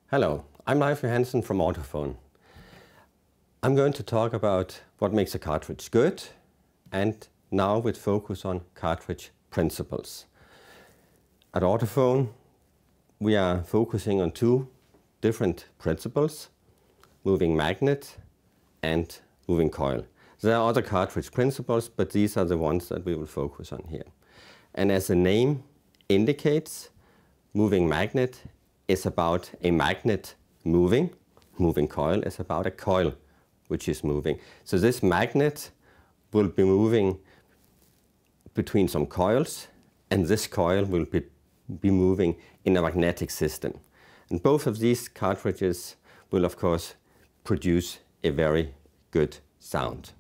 Hello, I'm Leyf Yохансен from Ortofon. I'm going to talk about what makes a cartridge good, and now with focus on cartridge principles. At Ortofon, we are focusing on two different principles, moving magnet and moving coil. There are other cartridge principles, but these are the ones that we will focus on here. And as the name indicates, moving magnet is about a magnet moving. Moving coil is about a coil which is moving. So this magnet will be moving between some coils, and this coil will be moving in a magnetic system. And both of these cartridges will, of course, produce a very good sound.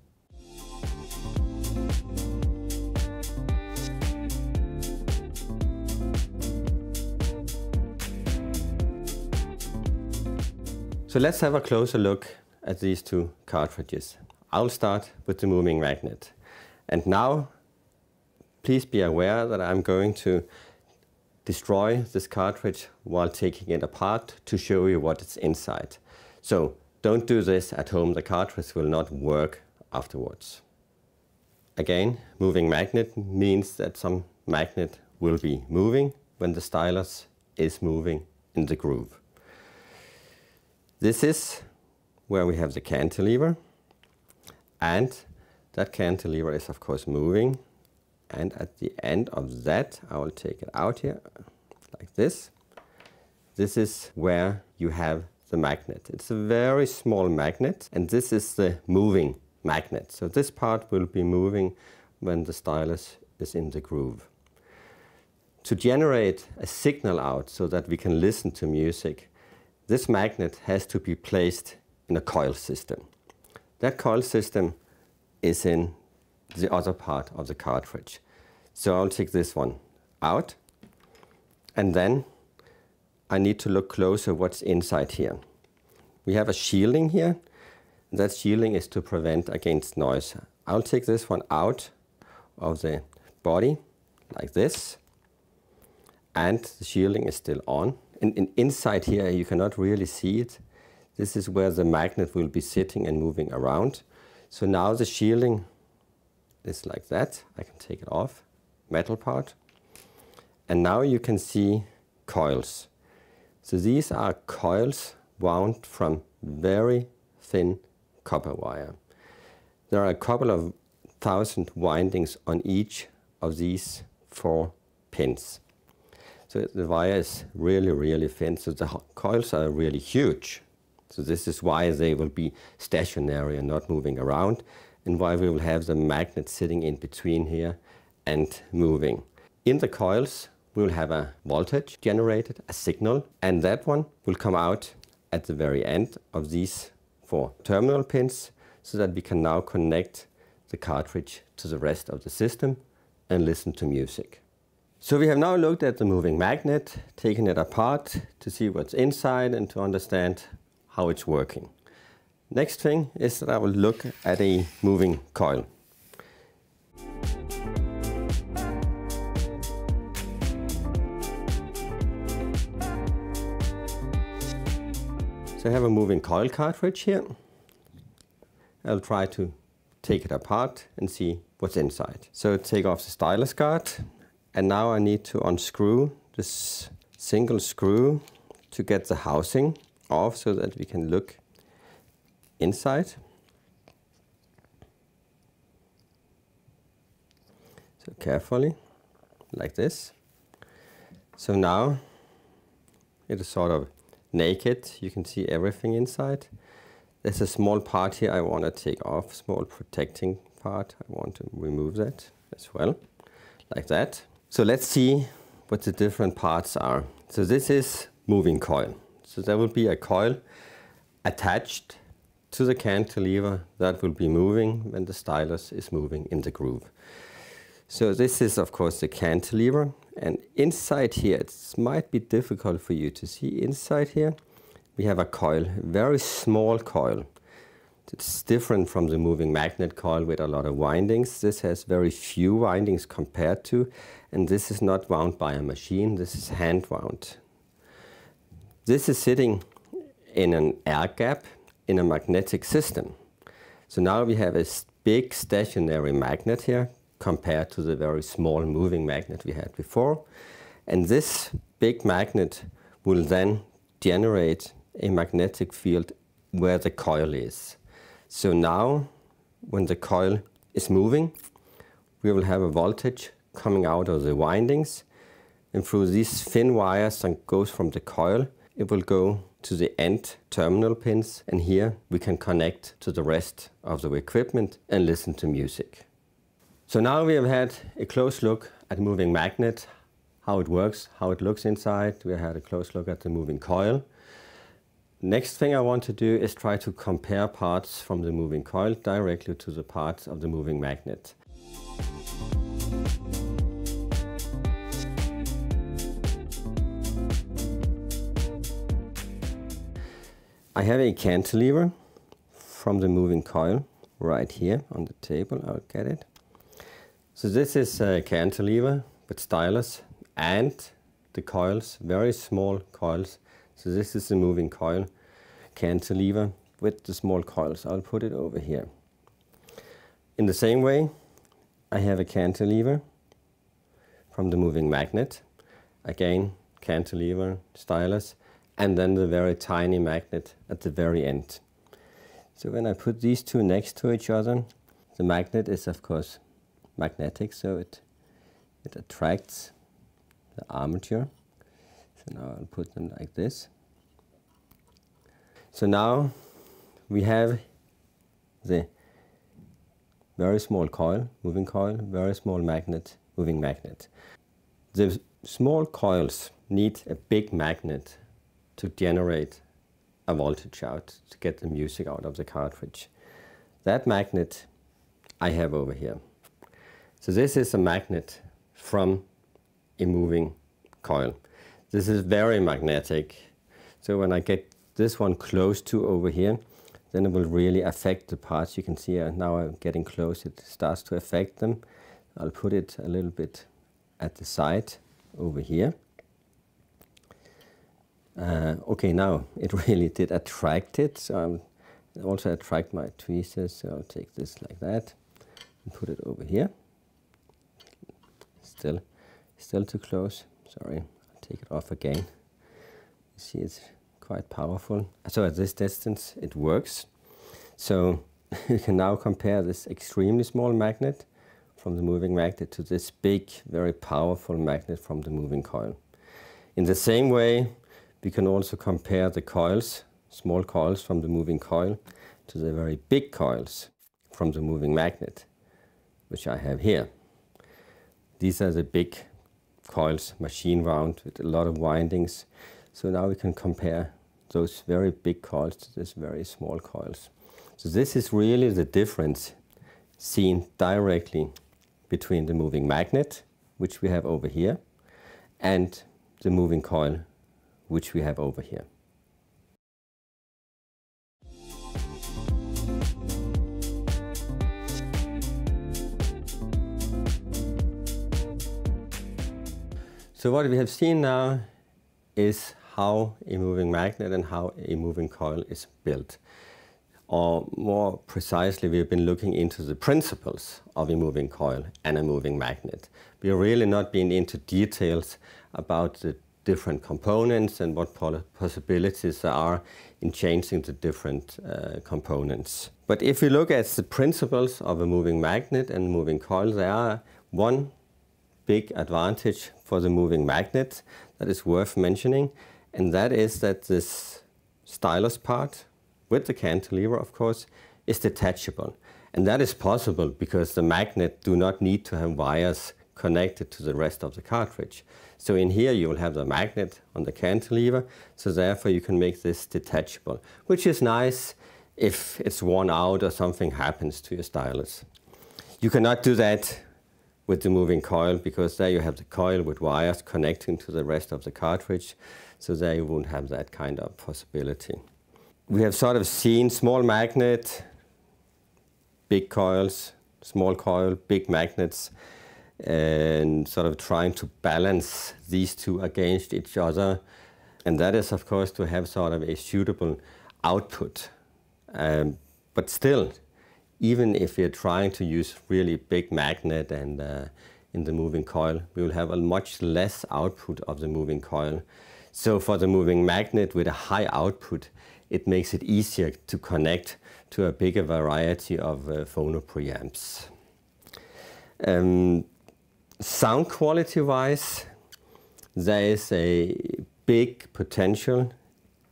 So let's have a closer look at these two cartridges. I'll start with the moving magnet. And now, please be aware that I'm going to destroy this cartridge while taking it apart to show you what is inside. So don't do this at home, the cartridge will not work afterwards. Again, moving magnet means that some magnet will be moving when the stylus is moving in the groove. This is where we have the cantilever, and that cantilever is of course moving, and at the end of that, I will take it out here like this. This is where you have the magnet. It's a very small magnet, and this is the moving magnet. So this part will be moving when the stylus is in the groove. To generate a signal out so that we can listen to music, this magnet has to be placed in a coil system. That coil system is in the other part of the cartridge. So I'll take this one out, and then I need to look closer what's inside here. We have a shielding here. That shielding is to prevent against noise. I'll take this one out of the body like this, and the shielding is still on. And inside here, you cannot really see it. This is where the magnet will be sitting and moving around. So now the shielding is like that. I can take it off, metal part. And now you can see coils. So these are coils wound from very thin copper wire. There are a couple of thousand windings on each of these 4 pins. So the wire is really, really thin, so the coils are really huge. So this is why they will be stationary and not moving around, and why we will have the magnet sitting in between here and moving. In the coils, we will have a voltage generated, a signal, and that one will come out at the very end of these 4 terminal pins, so that we can now connect the cartridge to the rest of the system and listen to music. So we have now looked at the moving magnet, taken it apart to see what's inside and to understand how it's working. Next thing is that I will look at a moving coil. So I have a moving coil cartridge here. I'll try to take it apart and see what's inside. So take off the stylus guard. And now I need to unscrew this single screw to get the housing off so that we can look inside. So carefully, like this. So now it is sort of naked. You can see everything inside. There's a small part here I want to take off, small protecting part. I want to remove that as well, like that. So let's see what the different parts are. So this is moving coil. So there will be a coil attached to the cantilever that will be moving when the stylus is moving in the groove. So this is of course the cantilever, and inside here, it might be difficult for you to see. Inside here we have a coil, a very small coil. It's different from the moving magnet coil with a lot of windings. This has very few windings compared to, and this is not wound by a machine, this is hand wound. This is sitting in an air gap in a magnetic system. So now we have a big stationary magnet here compared to the very small moving magnet we had before. And this big magnet will then generate a magnetic field where the coil is. So now, when the coil is moving, we will have a voltage coming out of the windings, and through these thin wires that goes from the coil, it will go to the end terminal pins, and here we can connect to the rest of the equipment and listen to music. So now we have had a close look at the moving magnet, how it works, how it looks inside. We had a close look at the moving coil. Next thing I want to do is try to compare parts from the moving coil directly to the parts of the moving magnet. I have a cantilever from the moving coil right here on the table. I'll get it. So this is a cantilever with stylus and the coils, very small coils. So this is the moving coil cantilever with the small coils. I'll put it over here. In the same way, I have a cantilever from the moving magnet. Again, cantilever, stylus, and then the very tiny magnet at the very end. So when I put these two next to each other, the magnet is of course magnetic, so it attracts the armature. So now I'll put them like this. So now we have the very small coil, moving coil, very small magnet, moving magnet. The small coils need a big magnet to generate a voltage out, to get the music out of the cartridge. That magnet I have over here. So this is a magnet from a moving coil. This is very magnetic. So when I get this one close to over here, then it will really affect the parts. You can see now I'm getting close, it starts to affect them. I'll put it a little bit at the side over here. Okay, now it really did attract it. So it also attract my tweezers. So I'll take this like that and put it over here. Still too close. Sorry, I'll take it off again. You see, it's quite powerful. So at this distance, it works. So you can now compare this extremely small magnet from the moving magnet to this big, very powerful magnet from the moving coil. In the same way, we can also compare the coils, small coils from the moving coil, to the very big coils from the moving magnet, which I have here. These are the big coils, machine wound with a lot of windings. So now we can compare those very big coils to these very small coils. So this is really the difference seen directly between the moving magnet, which we have over here, and the moving coil, which we have over here. So what we have seen now is how a moving magnet and how a moving coil is built. Or more precisely, we've been looking into the principles of a moving coil and a moving magnet. We are really not being into details about the different components and what possibilities there are in changing the different components. But if we look at the principles of a moving magnet and moving coil, there are one big advantage for the moving magnet that is worth mentioning, and that is that this stylus part, with the cantilever of course, is detachable. And that is possible because the magnet do not need to have wires connected to the rest of the cartridge. So in here you will have the magnet on the cantilever, so therefore you can make this detachable, which is nice if it's worn out or something happens to your stylus. You cannot do that with the moving coil because there you have the coil with wires connecting to the rest of the cartridge, so there you won't have that kind of possibility. We have sort of seen small magnet, big coils, small coil, big magnets, and sort of trying to balance these two against each other. And that is, of course, to have sort of a suitable output. But still, even if we're trying to use really big magnet and in the moving coil, we will have a much less output of the moving coil. So for the moving magnet with a high output, it makes it easier to connect to a bigger variety of phono preamps. Sound quality-wise, there is a big potential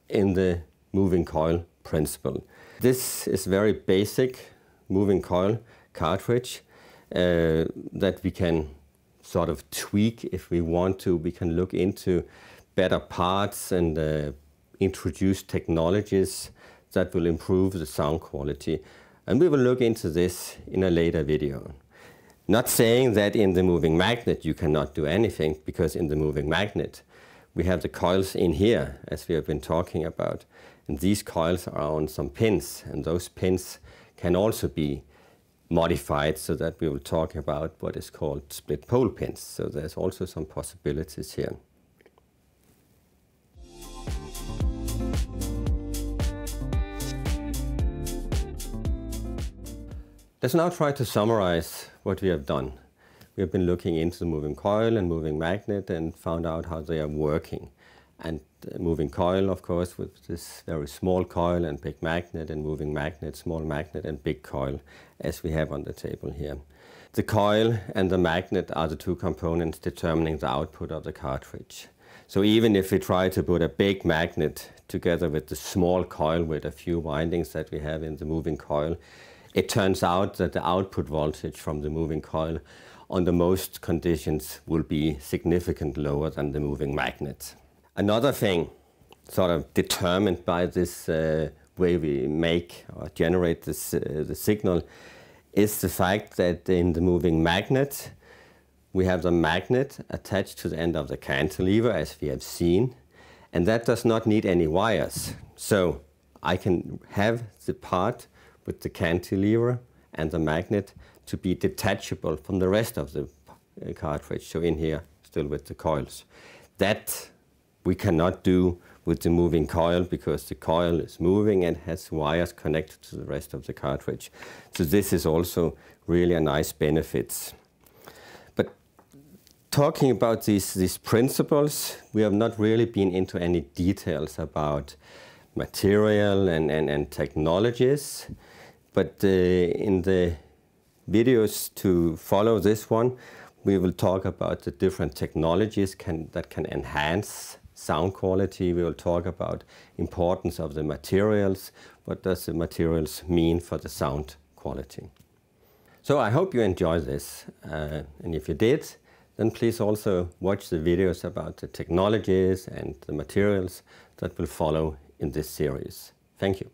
in the moving coil principle. This is very basic moving coil cartridge that we can sort of tweak if we want to. We can look into better parts and introduce technologies that will improve the sound quality. And we will look into this in a later video. Not saying that in the moving magnet you cannot do anything, because in the moving magnet we have the coils in here, as we have been talking about. And these coils are on some pins, and those pins can also be modified so that we will talk about what is called split pole pins. So there's also some possibilities here. Let's now try to summarize what we have done. We have been looking into the moving coil and moving magnet and found out how they are working. And moving coil, of course, with this very small coil and big magnet, and moving magnet, small magnet and big coil, as we have on the table here. The coil and the magnet are the two components determining the output of the cartridge. So even if we try to put a big magnet together with the small coil with a few windings that we have in the moving coil, it turns out that the output voltage from the moving coil under most conditions will be significantly lower than the moving magnet. Another thing sort of determined by this way we make or generate this, the signal is the fact that in the moving magnet we have the magnet attached to the end of the cantilever, as we have seen, and that does not need any wires. So I can have the part with the cantilever and the magnet to be detachable from the rest of the cartridge. So in here, still with the coils. That we cannot do with the moving coil, because the coil is moving and has wires connected to the rest of the cartridge. So this is also really a nice benefit. But talking about these principles, we have not really been into any details about material and technologies. But in the videos to follow this one, we will talk about the different technologies that can enhance sound quality. We will talk about importance of the materials. What does the materials mean for the sound quality? So I hope you enjoyed this. And if you did, then please also watch the videos about the technologies and the materials that will follow in this series. Thank you.